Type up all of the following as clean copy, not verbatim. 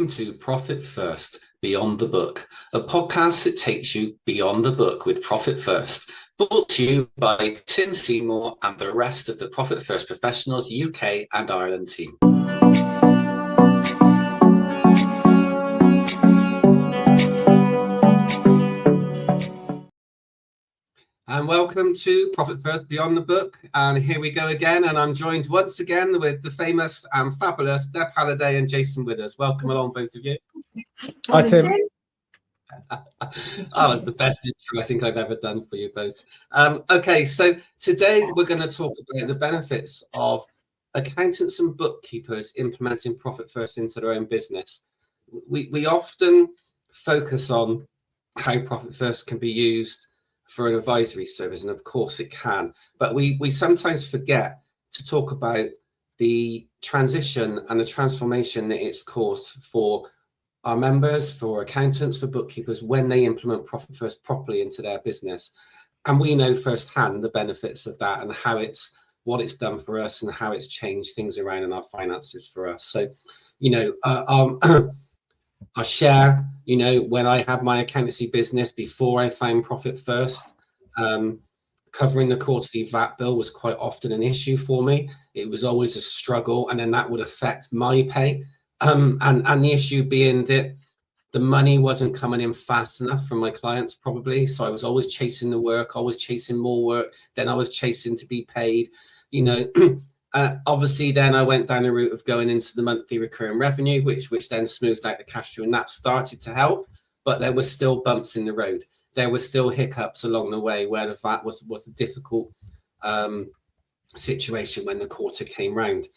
Welcome to Profit First, Beyond the Book, a podcast that takes you beyond the book with Profit First, brought to you by Tim Seymour and the rest of the Profit First Professionals UK and Ireland team. And welcome to Profit First Beyond the Book. And here we go again. And I'm joined once again with the famous and fabulous Deb Halliday and Jason Withers. Welcome along, both of you. Hi, Tim. Oh, it's the best intro I think I've ever done for you both. Okay, so today we're going to talk about the benefits of accountants and bookkeepers implementing Profit First into their own business. We often focus on how Profit First can be used for an advisory service, and of course it can, but we sometimes forget to talk about the transition and the transformation that it's caused for our members, for accountants, for bookkeepers when they implement Profit First properly into their business. And we know firsthand the benefits of that and how what it's done for us and how it's changed things around in our finances for us. So, I'll share, when I had my accountancy business before I found Profit First, covering the quarterly VAT bill was quite often an issue for me. It was always a struggle, and then that would affect my pay. And the issue being that the money wasn't coming in fast enough from my clients, probably. So I was always chasing the work, always chasing more work. Then I was chasing to be paid, Obviously, then I went down the route of going into the monthly recurring revenue, which then smoothed out the cash flow, and that started to help. But there were still bumps in the road. There were still hiccups along the way where the VAT was a difficult situation when the quarter came round.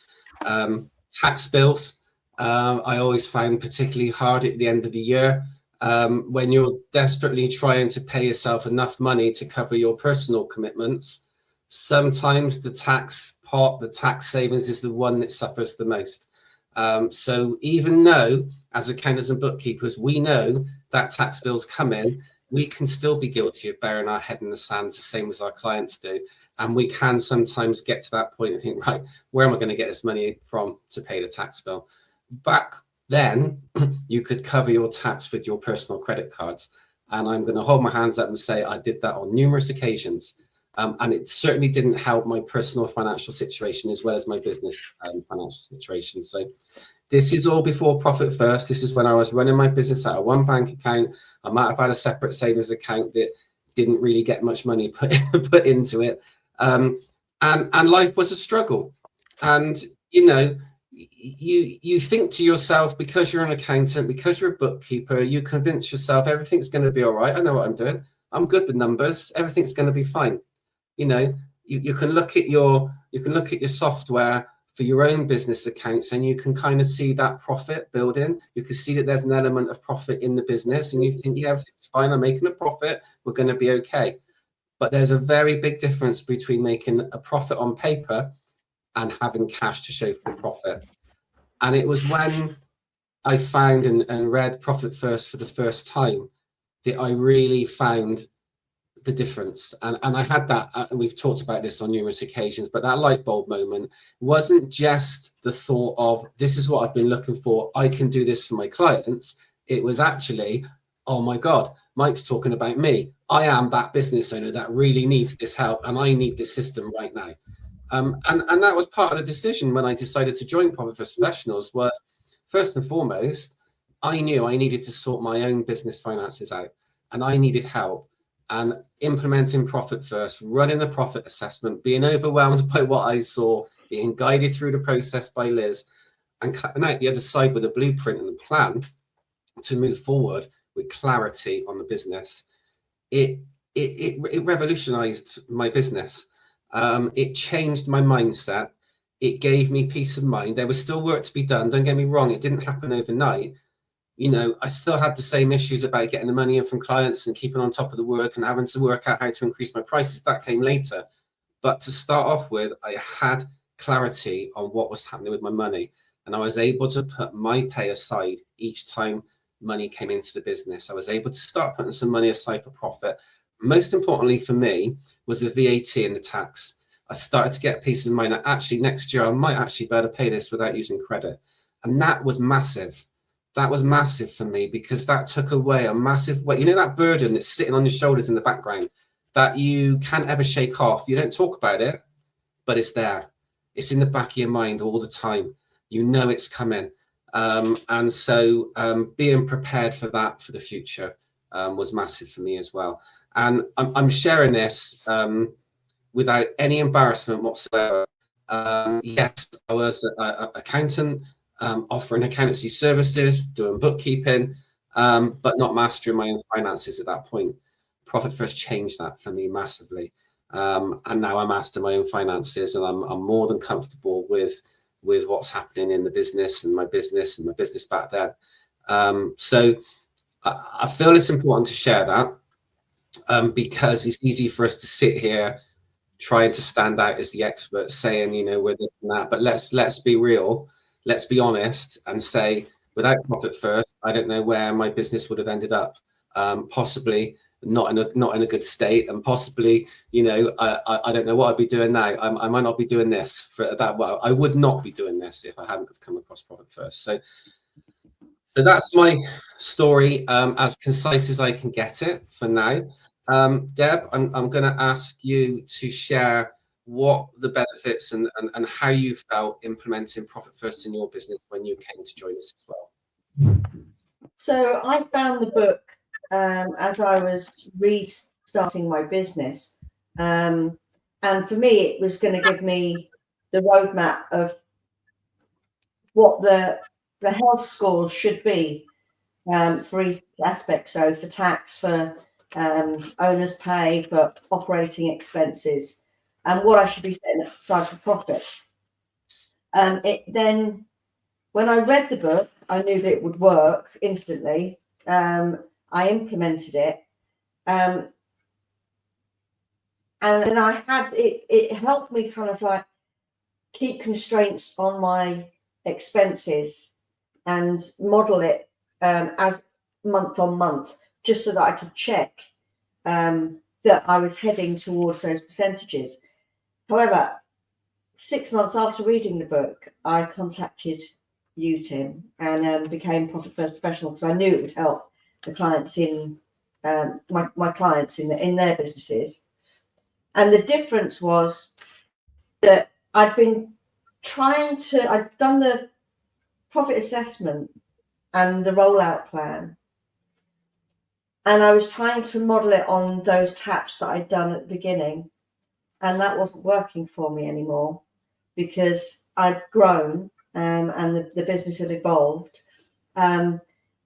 Tax bills, I always found particularly hard at the end of the year when you're desperately trying to pay yourself enough money to cover your personal commitments. Sometimes the tax pot, the tax savings is the one that suffers the most. So even though as accountants and bookkeepers, we know that tax bills come in, we can still be guilty of burying our head in the sand, the same as our clients do. And we can sometimes get to that point and think, right, where am I going to get this money from to pay the tax bill? Back then, you could cover your tax with your personal credit cards. And I'm going to hold my hands up and say I did that on numerous occasions. And it certainly didn't help my personal financial situation as well as my business financial situation. So this is all before Profit First. This is when I was running my business out of one bank account. I might have had a separate savings account that didn't really get much money put into it. And life was a struggle. And, you think to yourself, because you're an accountant, because you're a bookkeeper, you convince yourself everything's going to be all right. I know what I'm doing. I'm good with numbers. Everything's going to be fine. You can look at your software for your own business accounts, and you can kind of see that profit building. You can see that there's an element of profit in the business, and you think, yeah, everything's fine. I'm making a profit. We're going to be okay. But there's a very big difference between making a profit on paper and having cash to show for the profit. And it was when I found and read Profit First for the first time that I really found the difference. And I had that, and we've talked about this on numerous occasions, but that light bulb moment wasn't just the thought of, this is what I've been looking for, I can do this for my clients. It was actually, oh my God, Mike's talking about me. I am that business owner that really needs this help, and I need this system right now. And that was part of the decision when I decided to join Profit First Professionals. Was first and foremost, I knew I needed to sort my own business finances out, and I needed help. And implementing Profit First, running the profit assessment, being overwhelmed by what I saw, being guided through the process by Liz, and coming out the other side with a blueprint and a plan to move forward with clarity on the business. It revolutionized my business. It changed my mindset. It gave me peace of mind. There was still work to be done. Don't get me wrong. It didn't happen overnight. I still had the same issues about getting the money in from clients and keeping on top of the work and having to work out how to increase my prices. That came later. But to start off with, I had clarity on what was happening with my money. And I was able to put my pay aside each time money came into the business. I was able to start putting some money aside for profit. Most importantly for me was the VAT and the tax. I started to get peace of mind that actually next year I might actually be able to pay this without using credit. And that was massive. that was massive for me, because that took away a massive weight. You know, that burden that's sitting on your shoulders in the background that you can't ever shake off. You don't talk about it, but it's there. It's in the back of your mind all the time. You know it's coming. And so being prepared for that for the future was massive for me as well. And I'm sharing this without any embarrassment whatsoever. Yes, I was an accountant, offering accountancy services, doing bookkeeping, but not mastering my own finances at that point. Profit First changed that for me massively. And now I master my own finances, and I'm more than comfortable with what's happening in the business and my business back then. So I feel it's important to share that, because it's easy for us to sit here trying to stand out as the expert, saying, you know, we're this and that. But let's be real, let's be honest, and say, without Profit First, I don't know where my business would have ended up. Possibly not in a good state, and possibly, you know, I don't know what I'd be doing now. I might not be doing this for that. Well, I would not be doing this if I hadn't have come across Profit First. So that's my story, as concise as I can get it for now. Deb, I'm going to ask you to share what the benefits and how you felt implementing Profit First in your business when you came to join us as well. So I found the book as I was restarting my business, and for me it was going to give me the roadmap of what the health scores should be for each aspect. So for tax, for owner's pay, for operating expenses, and what I should be setting aside for profit. It then, when I read the book, I knew that it would work instantly. I implemented it, and then I had it helped me kind of like keep constraints on my expenses and model it as month on month, just so that I could check that I was heading towards those percentages. However, 6 months after reading the book, I contacted you, Tim, and became Profit First Professional, because I knew it would help the clients in my clients in their businesses. And the difference was that I'd done the profit assessment and the rollout plan, and I was trying to model it on those taps that I'd done at the beginning, and that wasn't working for me anymore, because I'd grown and the business had evolved.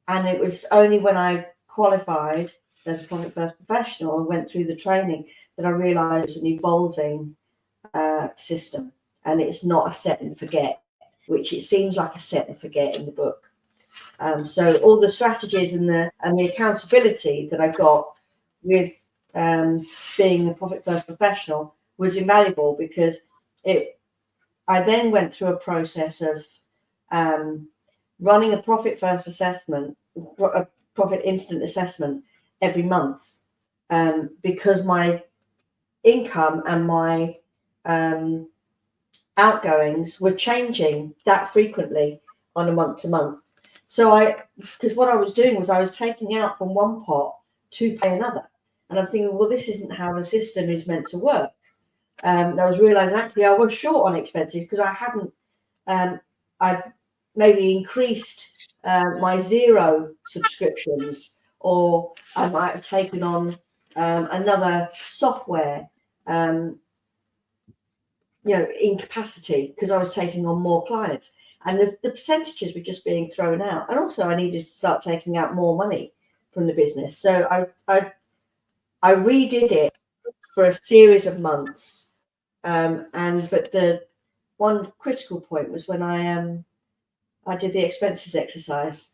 And it was only when I qualified as a Profit First Professional and went through the training that I realised it was an evolving system, and it's not a set and forget, which it seems like a set and forget in the book. So all the strategies and the accountability that I got with being a Profit First Professional was invaluable, because I then went through a process of running a Profit First assessment, a profit instant assessment every month, because my income and my outgoings were changing that frequently on a month to month. So because what I was doing was I was taking out from one pot to pay another, and I'm thinking, well, this isn't how the system is meant to work. And I was realizing actually I was short on expenses, because I hadn't I maybe increased my Zero subscriptions, or I might have taken on another software, in capacity, because I was taking on more clients, and the percentages were just being thrown out. And also I needed to start taking out more money from the business. So I redid it for a series of months. But the one critical point was when I did the expenses exercise,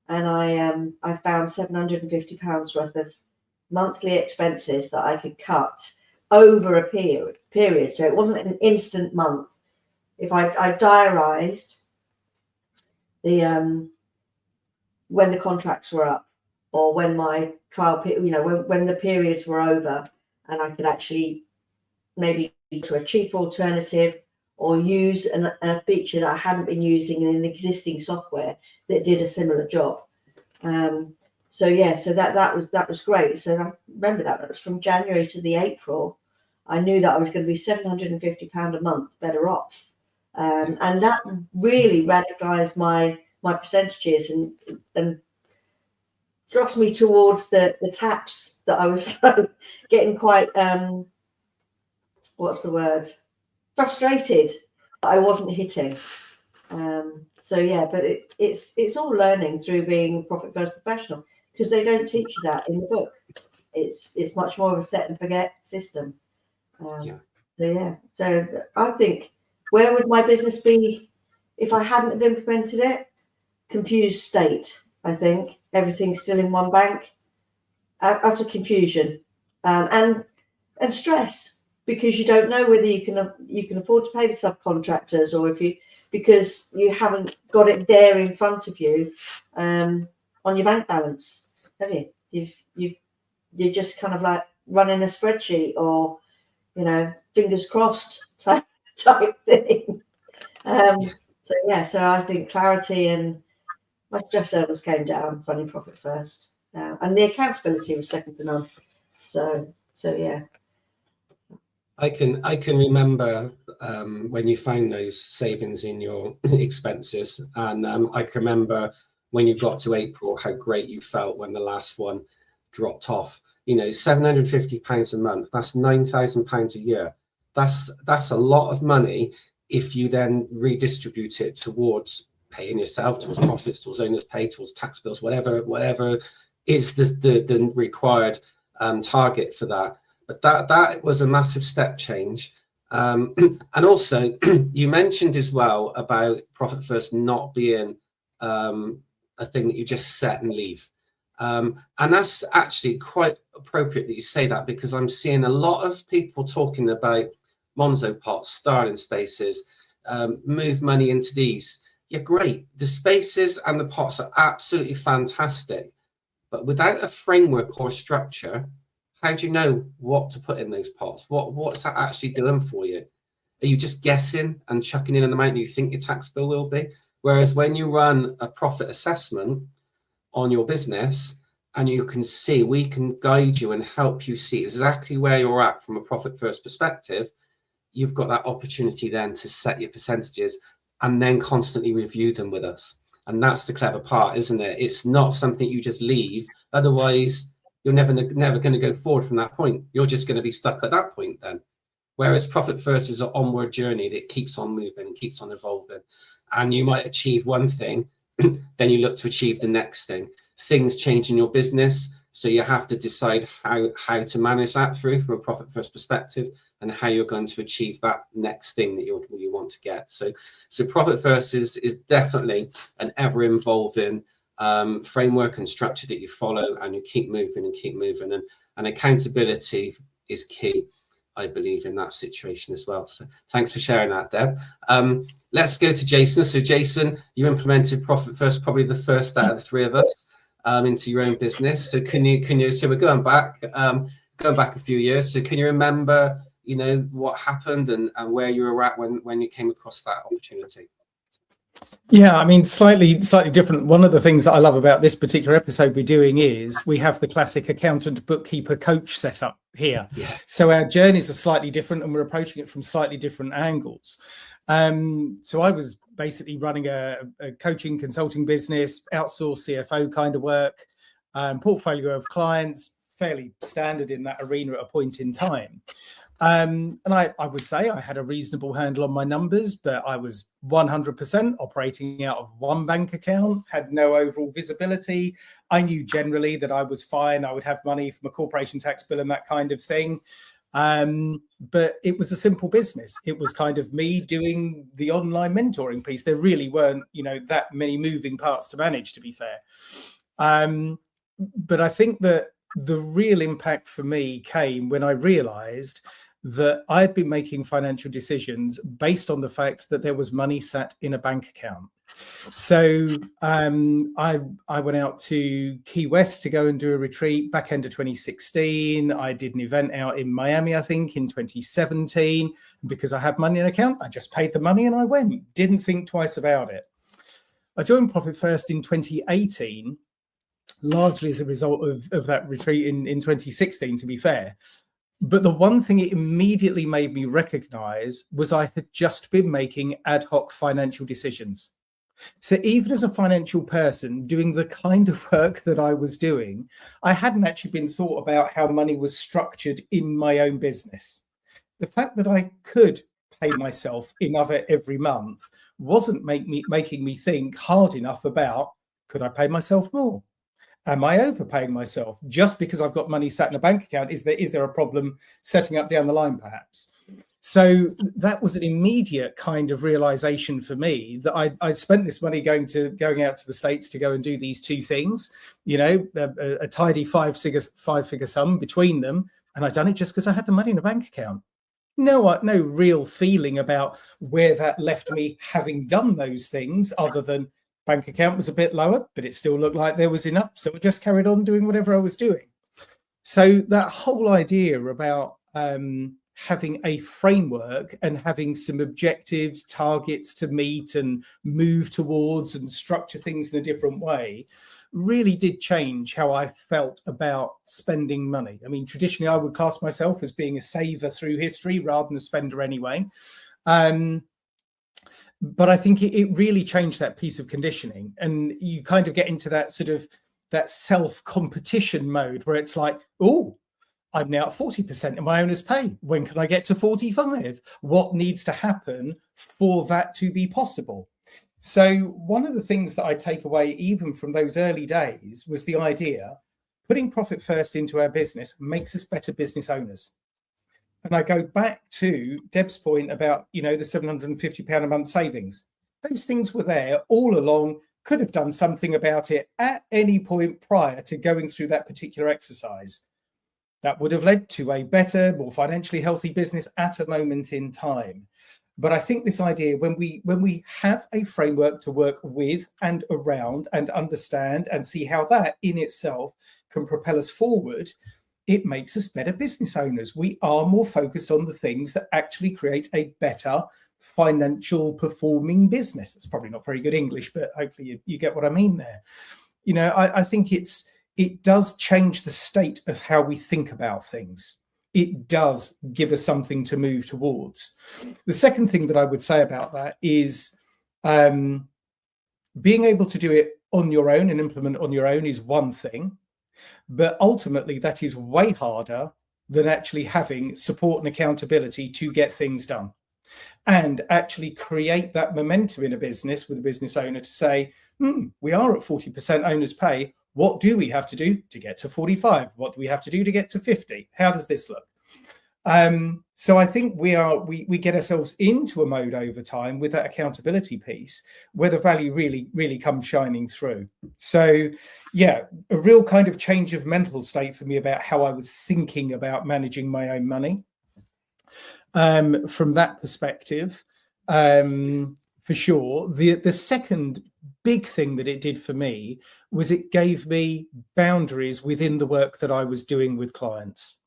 and I found £750 worth of monthly expenses that I could cut over a period. So it wasn't an instant month. If I diarised the when the contracts were up, or when my trial, when the periods were over, and I could actually maybe to a cheaper alternative, or use a feature that I hadn't been using in an existing software that did a similar job. So that was great. So I remember that was from January to the April. I knew that I was going to be £750 a month better off, and that really radicalised my percentages and thrust me towards the taps that I was getting quite frustrated that I wasn't hitting. So yeah, but it's all learning through being a profit first professional, because they don't teach you that in the book. It's much more of a set and forget system. So I think, where would my business be if I hadn't have implemented it? Confused state, I think. Everything's still in one bank. Utter confusion, and stress, because you don't know whether you can afford to pay the subcontractors, or because you haven't got it there in front of you on your bank balance, have you? You're just kind of like running a spreadsheet, or fingers crossed type thing. So I think clarity, and my stress levels came down running profit first, and the accountability was second to none. So yeah. I can remember when you found those savings in your expenses, and I can remember when you got to April how great you felt when the last one dropped off. £750 a month, that's £9,000 a year. That's a lot of money if you then redistribute it towards paying yourself, towards profits, towards owners' pay, towards tax bills, whatever is the required target for that. But that was a massive step change. And also, you mentioned as well about Profit First not being a thing that you just set and leave. And that's actually quite appropriate that you say that, because I'm seeing a lot of people talking about Monzo pots, Starling spaces, move money into these. Yeah, great. The spaces and the pots are absolutely fantastic. But without a framework or structure, how do you know what to put in those pots? What's that actually doing for you? Are you just guessing and chucking in an amount that you think your tax bill will be? Whereas when you run a profit assessment on your business, and you can see, we can guide you and help you see exactly where you're at from a profit first perspective, you've got that opportunity then to set your percentages and then constantly review them with us. And that's the clever part, isn't it? It's not something you just leave. Otherwise, you're never going to go forward from that point. You're just going to be stuck at that point then. Whereas Profit First is an onward journey that keeps on moving and keeps on evolving. And you might achieve one thing, then you look to achieve the next thing. Things change in your business, so you have to decide how to manage that through from a Profit First perspective, and how you're going to achieve that next thing that you want to get. So Profit First is definitely an ever-evolving framework and structure that you follow, and you keep moving and accountability is key, I believe, in that situation as well. So thanks for sharing that, Deb. Let's go to Jason. So Jason, you implemented Profit First, probably the first out of the three of us, into your own business. So can you so we're going back a few years. So can you remember, what happened and where you were at when you came across that opportunity? Yeah, I mean, slightly different. One of the things that I love about this particular episode we're doing is we have the classic accountant, bookkeeper, coach set up here. Yeah. So our journeys are slightly different, and we're approaching it from slightly different angles. So I was basically running a coaching consulting business, outsourced CFO kind of work, portfolio of clients, fairly standard in that arena at a point in time. And I would say I had a reasonable handle on my numbers, but I was 100% operating out of one bank account, had no overall visibility. I knew generally that I was fine. I would have money from a corporation tax bill and that kind of thing. But it was a simple business. It was kind of me doing the online mentoring piece. There really weren't, that many moving parts to manage, to be fair. But I think that the real impact for me came when I realized that I'd been making financial decisions based on the fact that there was money sat in a bank account. So I went out to Key West to go and do a retreat back end of 2016. I did an event out in Miami, I think, in 2017. And because I had money in an account, I just paid the money and I went. Didn't think twice about it. I joined Profit First in 2018, largely as a result of that retreat in 2016, to be fair. But the one thing it immediately made me recognize was I had just been making ad hoc financial decisions. So even as a financial person doing the kind of work that I was doing, I hadn't actually been thought about how money was structured in my own business. The fact that I could pay myself enough every month wasn't making me think hard enough about, could I pay myself more? Am I overpaying myself just because I've got money sat in a bank account? Is there a problem setting up down the line, perhaps? So that was an immediate kind of realization for me that I'd spent this money going out to the States to go and do these two things, you know, a tidy five-figure sum between them. And I'd done it just because I had the money in a bank account. No real feeling about where that left me having done those things other than bank account was a bit lower, but it still looked like there was enough. So I just carried on doing whatever I was doing. So that whole idea about having a framework and having some objectives, targets to meet and move towards and structure things in a different way really did change how I felt about spending money. I mean, traditionally, I would class myself as being a saver through history rather than a spender anyway. But I think it really changed that piece of conditioning. And you kind of get into that sort of that self-competition mode where it's like, oh, I'm now at 40% of my owner's pay. When can I get to 45? What needs to happen for that to be possible? So one of the things that I take away even from those early days was the idea putting profit first into our business makes us better business owners. And I go back to Deb's point about, you know, the £750 a month savings. Those things were there all along, could have done something about it at any point prior to going through that particular exercise. That would have led to a better, more financially healthy business at a moment in time. But I think this idea, when we have a framework to work with and around and understand and see how that in itself can propel us forward, it makes us better business owners. We are more focused on the things that actually create a better financial performing business. It's probably not very good English, but hopefully you get what I mean there. You know, I think it does change the state of how we think about things. It does give us something to move towards. The second thing that I would say about that is being able to do it on your own and implement on your own is one thing. But ultimately, that is way harder than actually having support and accountability to get things done and actually create that momentum in a business with a business owner to say, we are at 40% owner's pay. What do we have to do to get to 45? What do we have to do to get to 50? How does this look? So I think we get ourselves into a mode over time with that accountability piece where the value really comes shining through. So yeah, a real kind of change of mental state for me about how I was thinking about managing my own money. From that perspective, for sure. The second big thing that it did for me was it gave me boundaries within the work that I was doing with clients.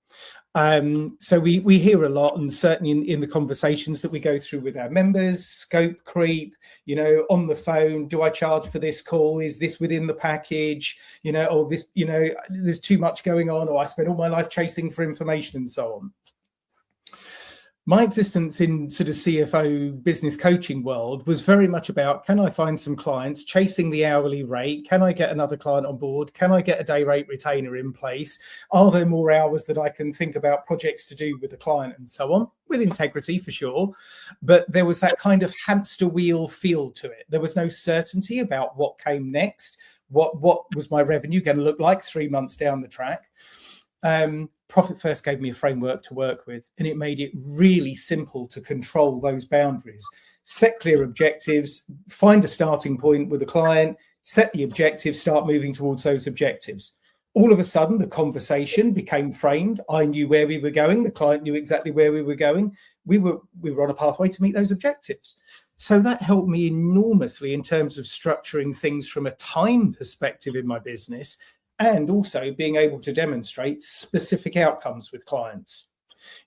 So we hear a lot, and certainly in the conversations that we go through with our members, scope creep, you know, on the phone, do I charge for this call? Is this within the package? You know, or this, you know, there's too much going on, or I spend all my life chasing for information and so on. My existence in sort of CFO business coaching world was very much about, can I find some clients chasing the hourly rate? Can I get another client on board? Can I get a day rate retainer in place? Are there more hours that I can think about projects to do with the client and so on? With integrity for sure. But there was that kind of hamster wheel feel to it. There was no certainty about what came next. What was my revenue going to look like 3 months down the track? Profit First gave me a framework to work with, and it made it really simple to control those boundaries. Set clear objectives, find a starting point with a client, set the objectives, start moving towards those objectives. all of a sudden the conversation became framed. I knew where we were going. The client knew exactly where we were going. We were on a pathway to meet those objectives. So that helped me enormously in terms of structuring things from a time perspective in my business, and also being able to demonstrate specific outcomes with clients.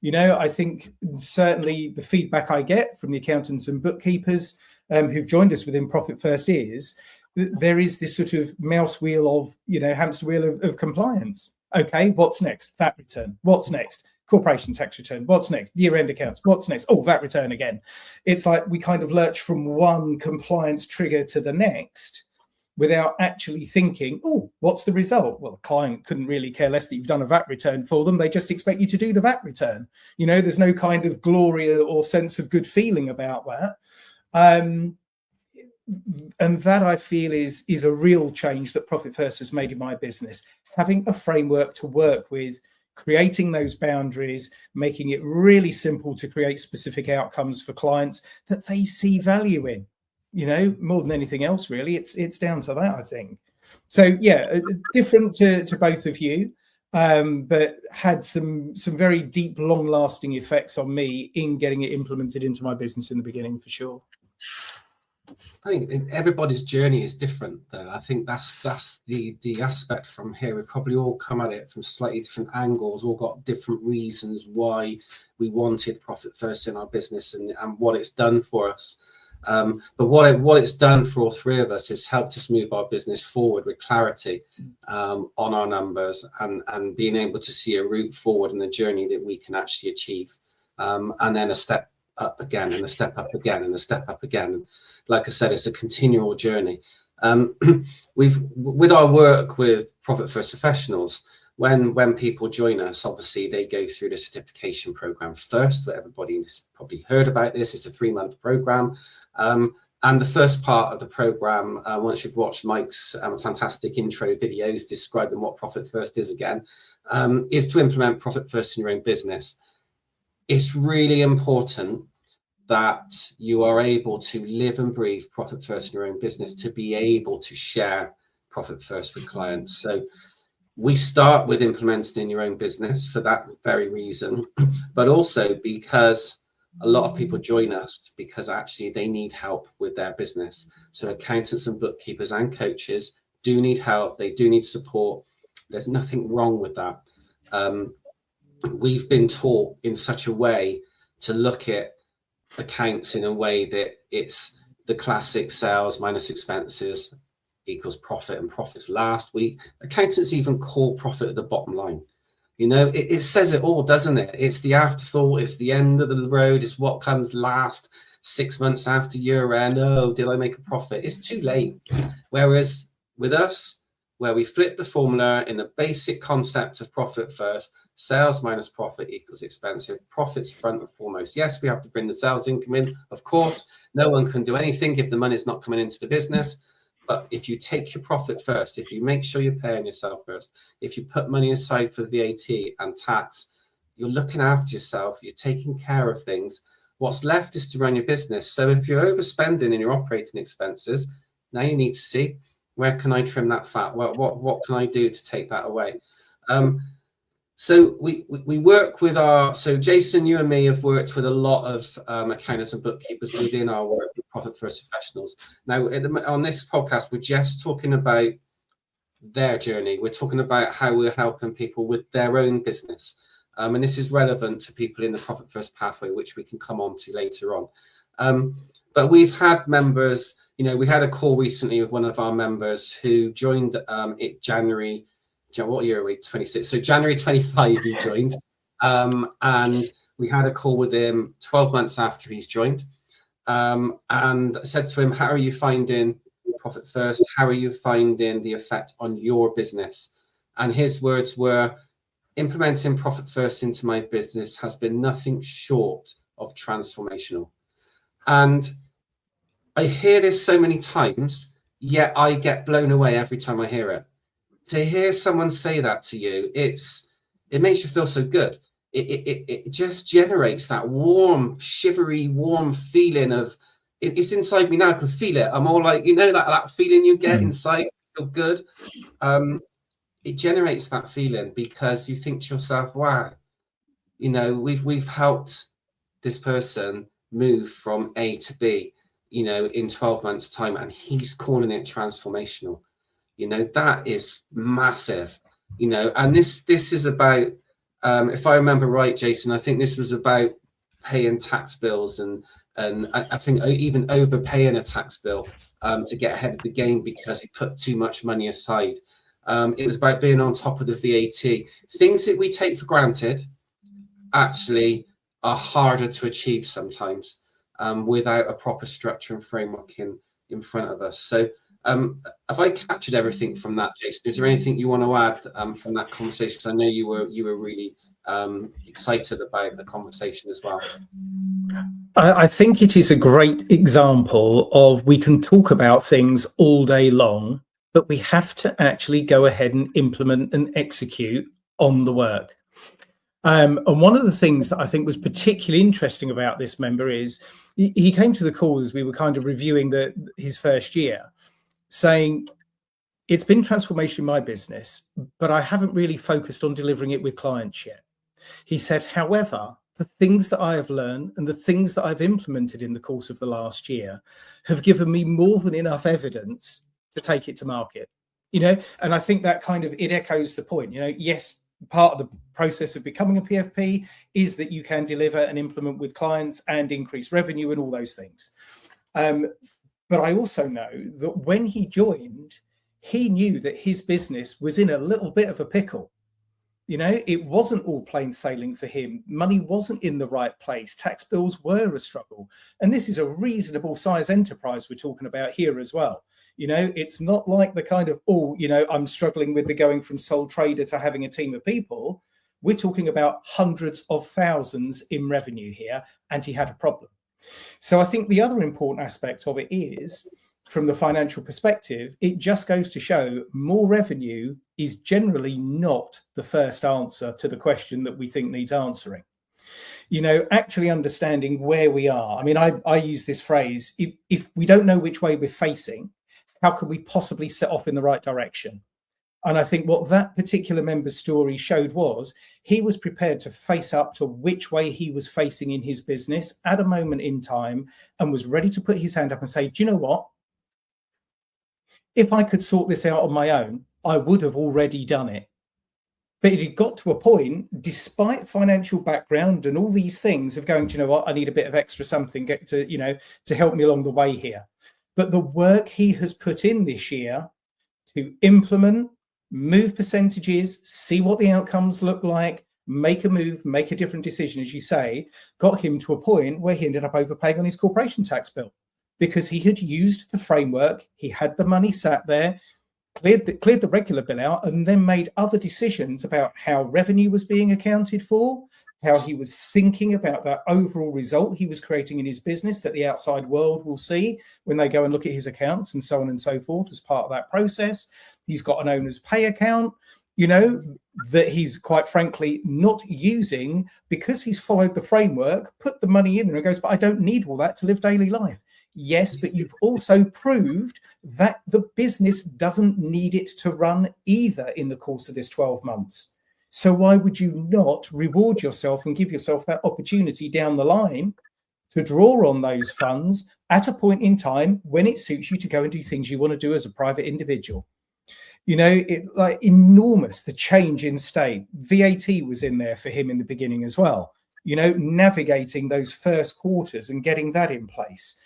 You know, I think certainly the feedback I get from the accountants and bookkeepers who've joined us within Profit First is there is this sort of mouse wheel of, you know, hamster wheel of compliance. Okay, what's next? VAT return. What's next? Corporation tax return. What's next? Year-end accounts. What's next? Oh, VAT return again. It's like we kind of lurch from one compliance trigger to the next without actually thinking, oh, what's the result? Well, the client couldn't really care less that you've done a VAT return for them. They just expect you to do the VAT return. You know, there's no kind of glory or sense of good feeling about that. And that, I feel, is a real change that Profit First has made in my business. Having a framework to work with, creating those boundaries, making it really simple to create specific outcomes for clients that they see value in. You know, more than anything else, really, it's down to that, I think. So yeah, different to both of you, but had some very deep, long-lasting effects on me in getting it implemented into my business in the beginning, for sure. I think everybody's journey is different, though. I think that's the aspect from here. We probably all come at it from slightly different angles, all got different reasons why we wanted Profit First in our business and what it's done for us. But what it's done for all three of us is helped us move our business forward with clarity on our numbers and being able to see a route forward in the journey that we can actually achieve, and then a step up again and a step up again and a step up again. Like I said, it's a continual journey. With our work with Profit First professionals, when people join us, obviously they go through the certification program first. But everybody has probably heard about this. It's a 3-month program. And the first part of the program, once you've watched Mike's fantastic intro videos describing what Profit First is again, is to implement Profit First in your own business. It's really important that you are able to live and breathe Profit First in your own business, to be able to share Profit First with clients. So we start with implementing in your own business for that very reason, but also because a lot of people join us because actually they need help with their business. So accountants and bookkeepers and coaches do need help. They do need support. There's nothing wrong with that. We've been taught in such a way to look at accounts in a way that it's the classic sales minus expenses equals profit, and profits last. Accountants even call profit at the bottom line. You know, it says it all, doesn't it? It's the afterthought, it's the end of the road, it's what comes last 6 months after year end. Oh, did I make a profit? It's too late. Whereas with us, where we flip the formula in the basic concept of Profit First, sales minus profit equals expensive. Profits front and foremost. Yes, we have to bring the sales income in. Of course, no one can do anything if the money's not coming into the business. But if you take your profit first, if you make sure you're paying yourself first, if you put money aside for VAT and tax, you're looking after yourself, you're taking care of things. What's left is to run your business. So if you're overspending in your operating expenses, now you need to see, where can I trim that fat? What can I do to take that away? So we work with so Jason, you and me have worked with a lot of accountants and bookkeepers within our work with Profit First professionals. Now, on this podcast, we're just talking about their journey. We're talking about how we're helping people with their own business. And this is relevant to people in the Profit First pathway, which we can come on to later on. But we've had members, you know, we had a call recently with one of our members who joined January. What year are we? 26. So January 25, he joined. And we had a call with him 12 months after he's joined. And I said to him, how are you finding Profit First? How are you finding the effect on your business? And his words were, implementing Profit First into my business has been nothing short of transformational. And I hear this so many times, yet I get blown away every time I hear it. To hear someone say that to you, it makes you feel so good. It just generates that warm, shivery, warm feeling of, it's inside me now. I can feel it. I'm all like, you know, that feeling you get inside, feel good. it generates that feeling, because you think to yourself, wow, you know, we've helped this person move from A to B, you know, in 12 months time, and he's calling it transformational. You know, that is massive, you know. And this is about, if I remember right, Jason, I think this was about paying tax bills, and I think even overpaying a tax bill to get ahead of the game because he put too much money aside. It was about being on top of the VAT. Things that we take for granted actually are harder to achieve sometimes without a proper structure and framework in front of us. So have I captured everything from that, Jason? Is there anything you want to add from that conversation? Because I know you were really excited about the conversation as well. I think it is a great example of, we can talk about things all day long, but we have to actually go ahead and implement and execute on the work. And one of the things that I think was particularly interesting about this member is he came to the call as we were kind of reviewing his first year, saying, it's been transformation in my business, but I haven't really focused on delivering it with clients yet. He said, however, the things that I have learned and the things that I've implemented in the course of the last year have given me more than enough evidence to take it to market. You know, and I think that kind of, it echoes the point, you know, yes, part of the process of becoming a PFP is that you can deliver and implement with clients and increase revenue and all those things. But I also know that when he joined, he knew that his business was in a little bit of a pickle. You know, it wasn't all plain sailing for him. Money wasn't in the right place. Tax bills were a struggle. And this is a reasonable size enterprise we're talking about here as well. You know, it's not like the kind of, oh, you know, I'm struggling with the going from sole trader to having a team of people. We're talking about hundreds of thousands in revenue here, and he had a problem. So I think the other important aspect of it is, from the financial perspective, it just goes to show more revenue is generally not the first answer to the question that we think needs answering. You know, actually understanding where we are. I mean, I use this phrase, if we don't know which way we're facing, how can we possibly set off in the right direction? And I think what that particular member's story showed was he was prepared to face up to which way he was facing in his business at a moment in time, and was ready to put his hand up and say, do you know what? If I could sort this out on my own, I would have already done it. But it had got to a point, despite financial background and all these things, of going, do you know what? I need a bit of extra something to help me along the way here. But the work he has put in this year to implement, move percentages, see what the outcomes look like, make a move, make a different decision, as you say, got him to a point where he ended up overpaying on his corporation tax bill, because he had used the framework, he had the money sat there, cleared the regular bill out, and then made other decisions about how revenue was being accounted for, how he was thinking about that overall result he was creating in his business that the outside world will see when they go and look at his accounts, and so on and so forth as part of that process. He's got an owner's pay account, you know, that he's quite frankly not using because he's followed the framework, put the money in there and goes, but I don't need all that to live daily life. Yes, but you've also proved that the business doesn't need it to run either in the course of this 12 months. So why would you not reward yourself and give yourself that opportunity down the line to draw on those funds at a point in time when it suits you to go and do things you want to do as a private individual? You know, like enormous, the change in state. VAT was in there for him in the beginning as well. You know, navigating those first quarters and getting that in place.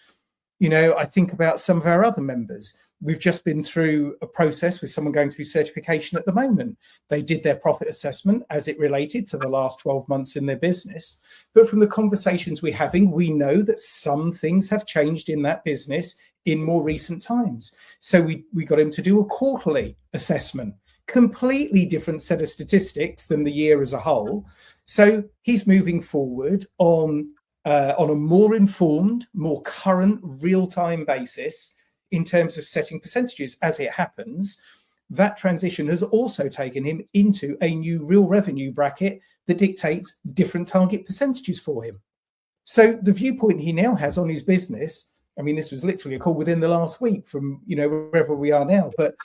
You know, I think about some of our other members. We've just been through a process with someone going through certification at the moment. They did their profit assessment as it related to the last 12 months in their business. But from the conversations we're having, we know that some things have changed in that business in more recent times. So we got him to do a quarterly assessment, completely different set of statistics than the year as a whole. So he's moving forward on a more informed, more current, real-time basis in terms of setting percentages. As it happens, that transition has also taken him into a new real revenue bracket that dictates different target percentages for him. So the viewpoint he now has on his business, I mean, this was literally a call within the last week from, you know, wherever we are now, but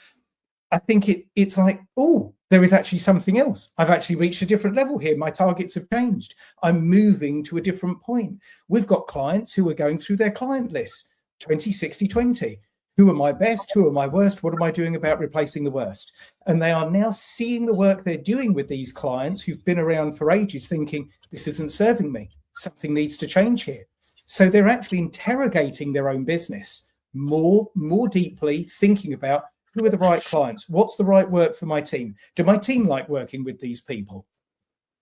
I think it's like, oh, there is actually something else. I've actually reached a different level here. My targets have changed. I'm moving to a different point. We've got clients who are going through their client lists, 20, 60, 20. Who are my best? Who are my worst? What am I doing about replacing the worst? And they are now seeing the work they're doing with these clients who've been around for ages, thinking, this isn't serving me. Something needs to change here. So they're actually interrogating their own business more deeply, thinking about, who are the right clients? What's the right work for my team? Do my team like working with these people?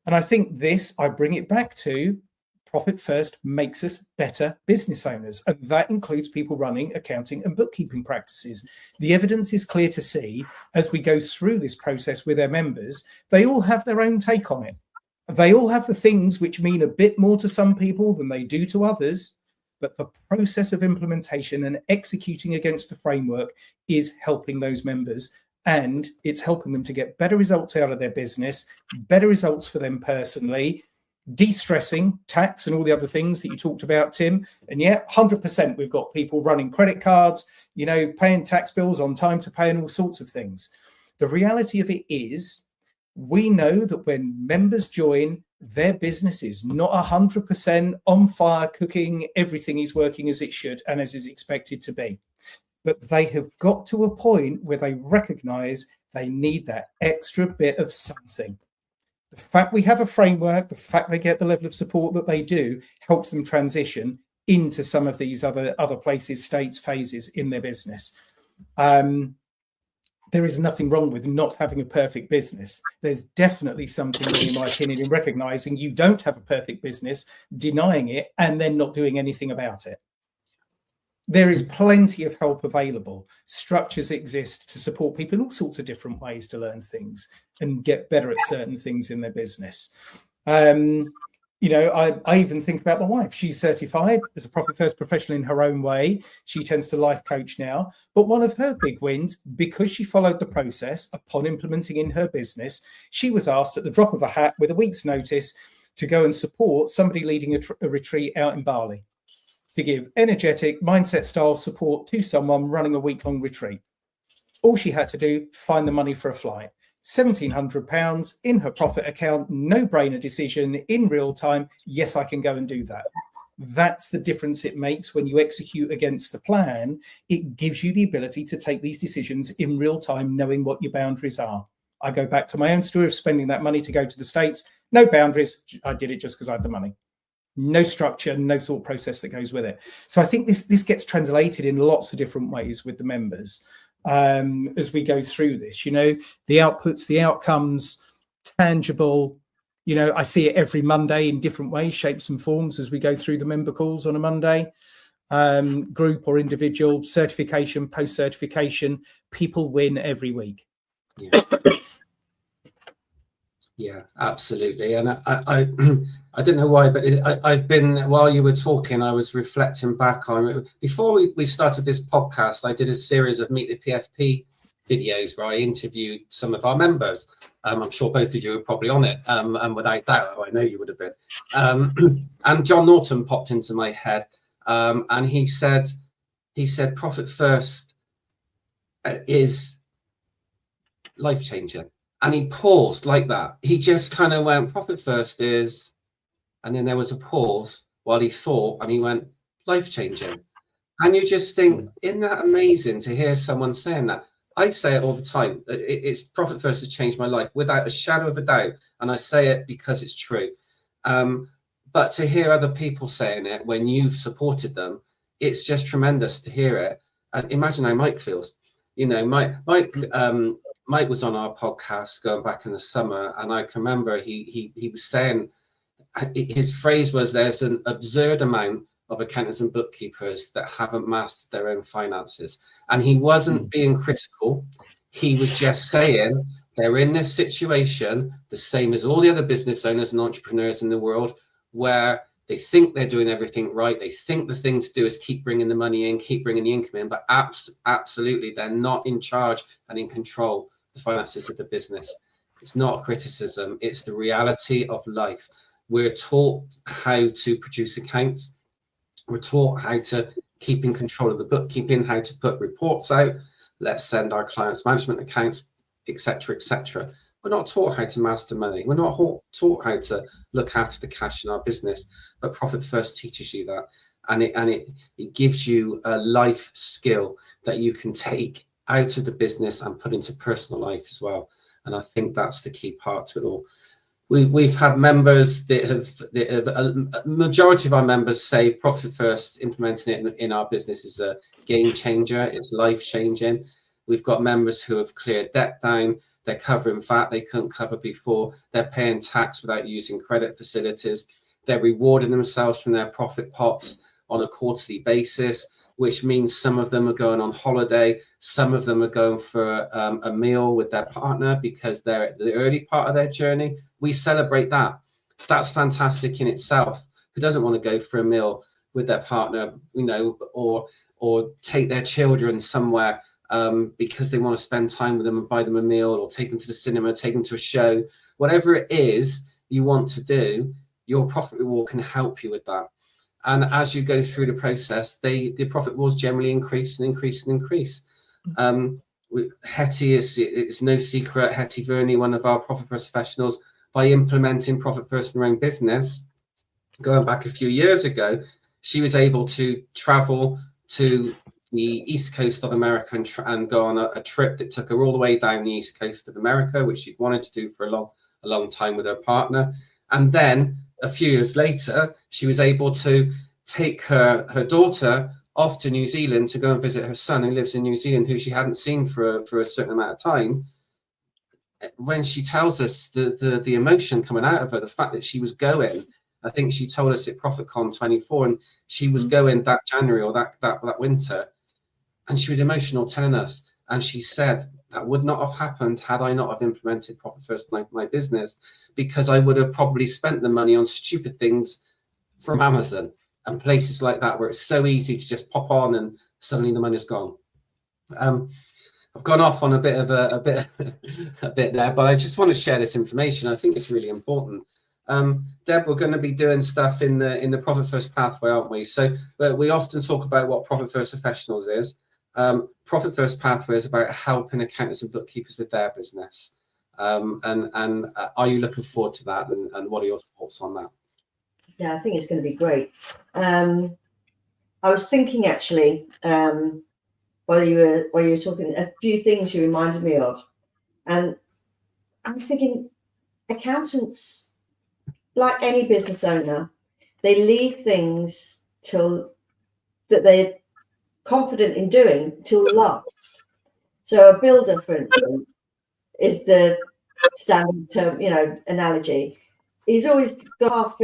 And I think I bring it back to profit first makes us better business owners. And that includes people running accounting and bookkeeping practices. The evidence is clear to see as we go through this process with our members. They all have their own take on it. They all have the things which mean a bit more to some people than they do to others. But the process of implementation and executing against the framework is helping those members, and it's helping them to get better results out of their business, better results for them personally, de-stressing tax and all the other things that you talked about, Tim. And yeah, 100% we've got people running credit cards, paying tax bills on time to pay and all sorts of things. The reality of it is, we know that when members join, their business is not 100% on fire, cooking, everything is working as it should and as is expected to be. But they have got to a point where they recognize they need that extra bit of something. The fact we have a framework, the fact they get the level of support that they do, helps them transition into some of these other places, states, phases in their business. There is nothing wrong with not having a perfect business. There's definitely something wrong, in my opinion, in recognizing you don't have a perfect business, denying it, and then not doing anything about it. There is plenty of help available. Structures exist to support people in all sorts of different ways to learn things and get better at certain things in their business. I even think about my wife. She's certified as a profit first professional in her own way. She tends to life coach now. But one of her big wins, because she followed the process upon implementing in her business, she was asked at the drop of a hat with a week's notice to go and support somebody leading a retreat out in Bali, to give energetic mindset style support to someone running a week-long retreat. All she had to do, find the money for a flight. £1,700 in her profit account, no-brainer decision in real time. Yes, I can go and do that. That's the difference it makes when you execute against the plan. It gives you the ability to take these decisions in real time, knowing what your boundaries are. I go back to my own story of spending that money to go to the States. No boundaries. I did it just because I had the money. No structure, no thought process that goes with it. So I think this gets translated in lots of different ways with the members. As we go through this, the outputs, the outcomes, tangible, I see it every Monday in different ways, shapes and forms as we go through the member calls on a Monday, group or individual, certification, post-certification, people win every week. Yeah, absolutely. And I don't know why, but I've been, while you were talking, I was reflecting back on, before we started this podcast, I did a series of Meet the PFP videos where I interviewed some of our members. I'm sure both of you were probably on it, and without doubt, I know you would have been. And John Norton popped into my head, and he said, profit first is life-changing. And he paused like that. He just kind of went, profit first is, and then there was a pause while he thought, and he went, life-changing. And you just think, isn't that amazing to hear someone saying that? I say it all the time. It's profit first has changed my life without a shadow of a doubt. And I say it because it's true. But to hear other people saying it when you've supported them, it's just tremendous to hear it. And imagine how Mike feels. Mike was on our podcast going back in the summer, and I can remember he was saying, his phrase was, there's an absurd amount of accountants and bookkeepers that haven't mastered their own finances. And he wasn't being critical. He was just saying they're in this situation, the same as all the other business owners and entrepreneurs in the world, where they think they're doing everything right. They think the thing to do is keep bringing the money in, keep bringing the income in, but absolutely, they're not in charge and in control the finances of the business. It's not a criticism. It's the reality of life. We're taught how to produce accounts. We're taught how to keep in control of the bookkeeping, how to put reports out. let's send our clients management accounts, etc., etc. We're not taught how to master money. We're not taught how to look after the cash in our business. But Profit First teaches you that, and it gives you a life skill that you can take out of the business and put into personal life as well. And I think that's the key part to it all. We've had members that have a majority of our members say Profit First, implementing it in our business is a game changer. It's life changing. We've got members who have cleared debt down. They're covering VAT they couldn't cover before. They're paying tax without using credit facilities. They're rewarding themselves from their profit pots on a quarterly basis, which means some of them are going on holiday. Some of them are going for a meal with their partner because they're at the early part of their journey. We celebrate that. That's fantastic in itself. Who doesn't want to go for a meal with their partner, you know, or take their children somewhere because they want to spend time with them and buy them a meal, or take them to the cinema, take them to a show, whatever it is you want to do, your profit reward can help you with that. And as you go through the process, the profit rewards generally increase and increase and increase. Hetty it's no secret, Hetty Verney, one of our Profit First professionals, by implementing Profit First in her own business, going back a few years ago, she was able to travel to the East Coast of America and go on a trip that took her all the way down the East Coast of America, which she'd wanted to do for a long time with her partner. And then a few years later, she was able to take her daughter off to New Zealand to go and visit her son who lives in New Zealand, who she hadn't seen for a certain amount of time. When she tells us the emotion coming out of her, the fact that she was going, I think she told us at ProfitCon 24, and she was going that January or that winter, and she was emotional telling us, and she said that would not have happened had I not have implemented Profit First in my business, because I would have probably spent the money on stupid things from Amazon and places like that where it's so easy to just pop on and suddenly the money's gone. I've gone off on a bit there, but I just want to share this information. I think it's really important. Deb, we're going to be doing stuff in the Profit First pathway, aren't we? So we often talk about what Profit First Professionals is. Profit First pathway is about helping accountants and bookkeepers with their business. And are you looking forward to that? And what are your thoughts on that? Yeah, I think it's going to be great. I was thinking actually, while you were talking, a few things you reminded me of, and I was thinking, accountants, like any business owner, they leave things till that they're confident in doing till last. So a builder, for instance, is the standard term, analogy. He's always got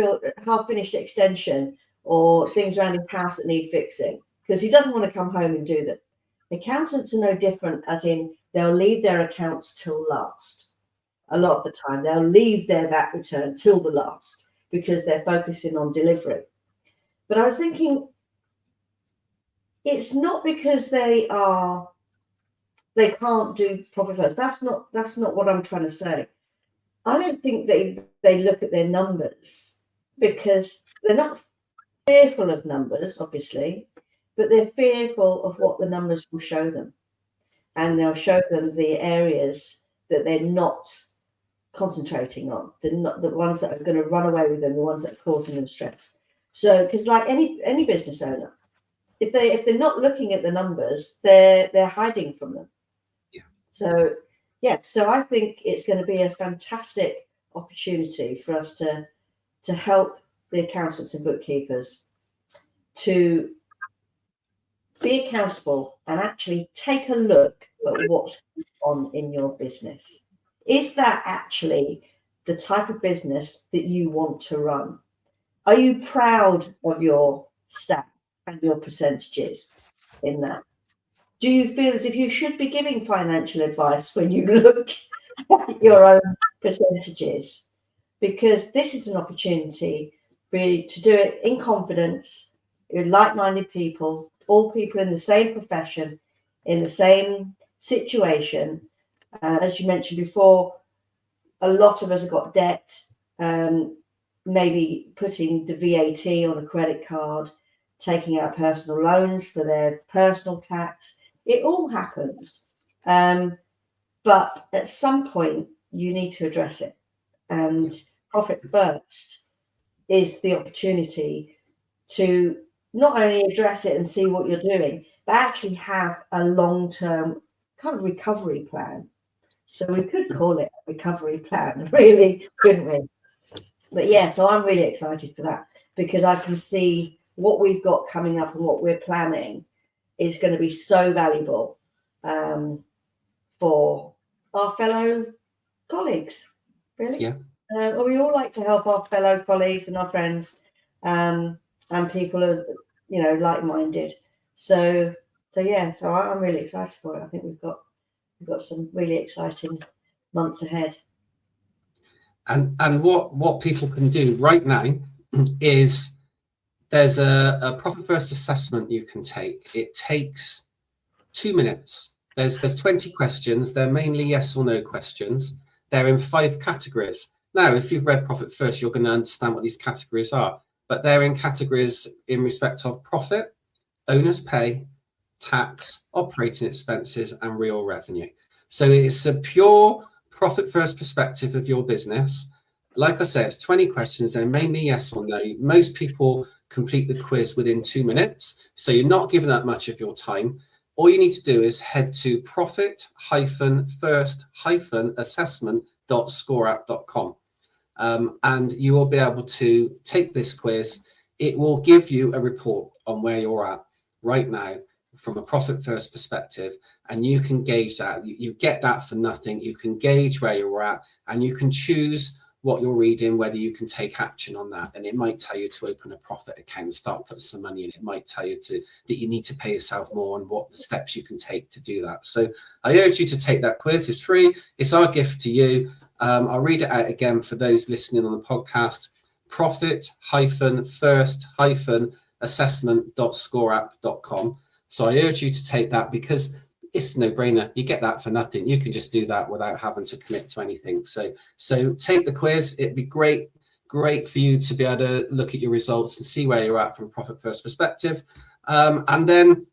half finished extension or things around his house that need fixing because he doesn't want to come home and do them. Accountants are no different, as in they'll leave their accounts till last. A lot of the time they'll leave their VAT return till the last because they're focusing on delivery. But I was thinking, it's not because they can't do Profit First. That's not what I'm trying to say. I don't think they look at their numbers because they're not fearful of numbers, obviously, but they're fearful of what the numbers will show them. And they'll show them the areas that they're not concentrating on, the ones that are going to run away with them, the ones that are causing them stress. So, because like any business owner, if they're not looking at the numbers, they're hiding from them. Yeah. So I think it's going to be a fantastic opportunity for us to help the accountants and bookkeepers to be accountable and actually take a look at what's on in your business. Is that actually the type of business that you want to run? Are you proud of your stats and your percentages in that? Do you feel as if you should be giving financial advice when you look at your own percentages? Because this is an opportunity for you to do it in confidence, with like-minded people, all people in the same profession, in the same situation. As you mentioned before, a lot of us have got debt, maybe putting the VAT on a credit card, taking out personal loans for their personal tax, It all happens. But at some point, you need to address it. And Profit First is the opportunity to not only address it and see what you're doing, but actually have a long-term kind of recovery plan. So we could call it a recovery plan, really, couldn't we? But yeah, so I'm really excited for that, because I can see what we've got coming up and what we're planning is going to be so valuable for our fellow colleagues, really. Yeah. We all like to help our fellow colleagues and our friends, and people are, like-minded. So I'm really excited for it. I think we've got some really exciting months ahead. And what people can do right now is there's a Profit First assessment you can take. It takes 2 minutes. There's 20 questions. They're mainly yes or no questions. They're in 5 categories. Now, if you've read Profit First, you're going to understand what these categories are. But they're in categories in respect of profit, owner's pay, tax, operating expenses, and real revenue. So it's a pure Profit First perspective of your business. Like I said, it's 20 questions. They're mainly yes or no. Most people complete the quiz within 2 minutes. So you're not giving that much of your time. All you need to do is head to profit-first-assessment.scoreapp.com. And you will be able to take this quiz. It will give you a report on where you're at right now from a Profit First perspective, and you can gauge that. You get that for nothing. You can gauge where you're at, and you can choose what you're reading, whether you can take action on that. And it might tell you to open a profit account, start putting some money in. It might tell you that you need to pay yourself more and what the steps you can take to do that. So I urge you to take that quiz. It's free. It's our gift to you. I'll read it out again for those listening on the podcast. profit-first-assessment.scoreapp.com. So I urge you to take that, because it's a no-brainer. You get that for nothing. You can just do that without having to commit to anything. So take the quiz. It'd be great for you to be able to look at your results and see where you're at from a Profit First perspective. And then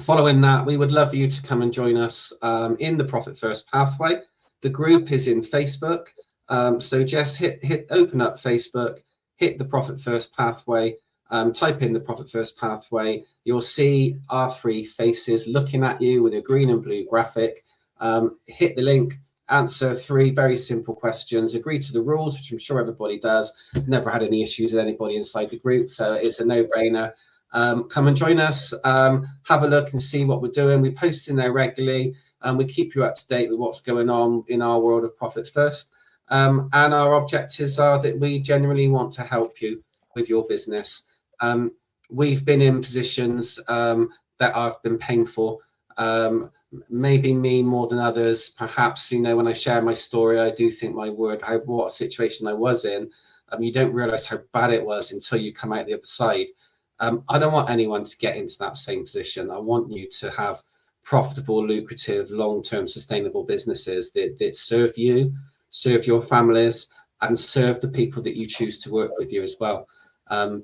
following that, we would love you to come and join us in the Profit First Pathway. The group is in Facebook. So just open up Facebook, hit the Profit First Pathway, type in the Profit First Pathway. You'll see our 3 faces looking at you with a green and blue graphic. Hit the link, answer 3 very simple questions, agree to the rules, which I'm sure everybody does. Never had any issues with anybody inside the group, so it's a no-brainer. Come and join us, have a look and see what we're doing. We post in there regularly, and we keep you up to date with what's going on in our world of Profit First. And our objectives are that we genuinely want to help you with your business. We've been in positions that have been painful, maybe me more than others. Perhaps, when I share my story, I do think, my word, what a situation I was in. You don't realize how bad it was until you come out the other side. I don't want anyone to get into that same position. I want you to have profitable, lucrative, long-term sustainable businesses that serve you, serve your families, and serve the people that you choose to work with you as well.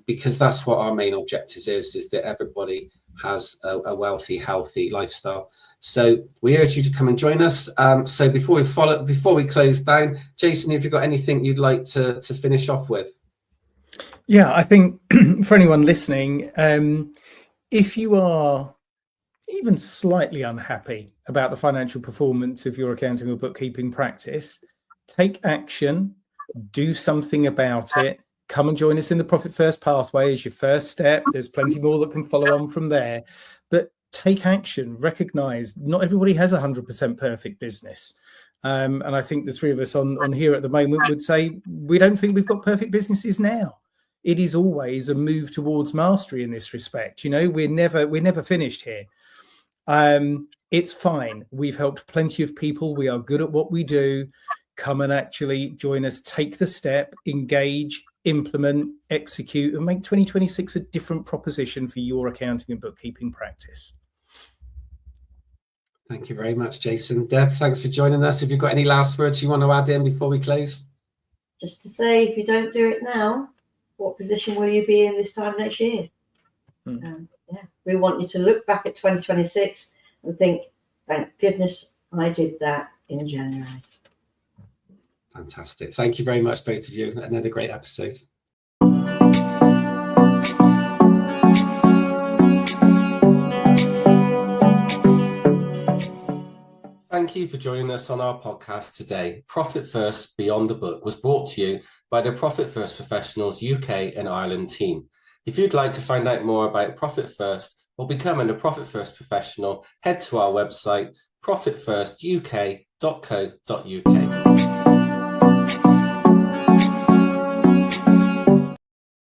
Because that's what our main objective is that everybody has a wealthy, healthy lifestyle. So we urge you to come and join us. So before we close down, Jason, have you got anything you'd like to finish off with? Yeah, I think for anyone listening, if you are even slightly unhappy about the financial performance of your accounting or bookkeeping practice, take action, do something about it. Come and join us in the Profit First Pathway as your first step. There's plenty more that can follow on from there. But take action, recognize not everybody has 100% perfect business. And I think the 3 of us on here at the moment would say we don't think we've got perfect businesses now. It is always a move towards mastery in this respect. We're never finished here. It's fine. We've helped plenty of people. We are good at what we do. Come and actually join us, take the step, engage, implement, execute, and make 2026 a different proposition for your accounting and bookkeeping practice. Thank you very much, Jason. Deb, thanks for joining us. Have you got any last words you want to add in before we close? Just to say, if you don't do it now, what position will you be in this time next year? We want you to look back at 2026 and think, thank goodness I did that in January. Fantastic. Thank you very much, both of you. Another great episode. Thank you for joining us on our podcast today. Profit First Beyond the Book was brought to you by the Profit First Professionals UK and Ireland team. If you'd like to find out more about Profit First or becoming a Profit First professional, head to our website, profitfirstuk.co.uk.